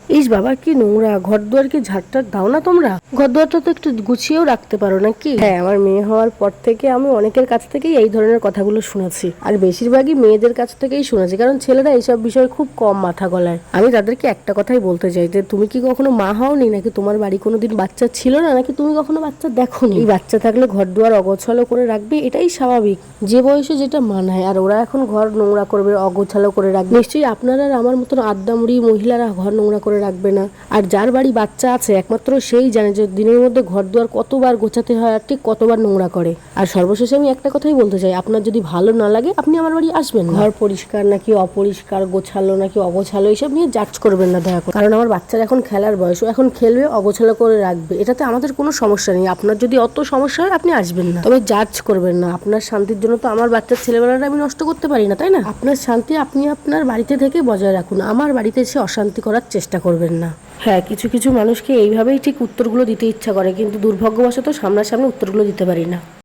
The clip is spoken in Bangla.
ইস বাবা, কি নোংরা! ঘর দুয়ার কি ঝাড়টা দাও না তোমরা? ঘর দুয়ারটা তো একটু গুছিয়েও রাখতে পারো নাকি? হ্যাঁ, আমার মেয়ে হওয়ার পর থেকে আমি অনেকের কাছ থেকেই এই ধরনের কথাগুলো শুনেছি, আর বেশিরভাগই মেয়েদের কাছ থেকেই শুনেছি, কারণ ছেলেরা এইসব বিষয়ে খুব কম মাথা গলায়। আমি তাদেরকে একটা কথাই বলতে চাই যে তুমি কি কখনো মা হওনি, নাকি তোমার বাড়ি কোনোদিন বাচ্চা ছিল না, নাকি তুমি কখনো বাচ্চা দেখোনি? এই বাচ্চা থাকলে ঘর দুয়ার অগোছালো করে রাখবে, এটাই স্বাভাবিক, যে বয়সে যেটা মানায়। আর ওরা এখন ঘর নোংরা করবে, অগোছালো করে রাখবে। নিশ্চয়ই আপনারা আর আমার মতন আদ্দামুড়ি মহিলারা ঘর নোংরা করে রাখবে না। আর যার বাড়ি বাচ্চা আছে একমাত্র সেই জানে যে দিনের মধ্যে ঘর দুয়ার কতবার গোছাতে হয় আর ঠিক কতবার নোংরা করে। আর সর্বশেষে আমি একটা কথাই বলতে চাই, আপনার যদি ভালো না লাগে আপনি আমার বাড়ি আসবেন না। ঘর পরিষ্কার নাকি অপরিষ্কার, গোছালো নাকি অগোছালো, এইসব নিয়ে জাজ করবেন না দয়া করে। কারণ আমার বাচ্চার এখন খেলার বয়স, ও এখন খেলবে, অগোছালো করে রাখবে, এটাতে আমাদের কোনো সমস্যা নেই। আপনার যদি অত সমস্যা হয় আপনি আসবেন না, তবে জাজ করবেন না। আপনার শান্তির জন্য তো আমার বাচ্চার ছেলেবেলাটা আমি নষ্ট করতে পারি না, তাই না? আপনার শান্তি আপনি আপনার বাড়িতে থেকে বজায় রাখুন, আমার বাড়িতে এসে অশান্তি করার চেষ্টা করবেন না। হ্যাঁ, কিছু কিছু মানুষকে এইভাবেই ঠিক উত্তরগুলো দিতে ইচ্ছা করে, কিন্তু দুর্ভাগ্যবশত সামনাসামনি উত্তরগুলো দিতে পারি না।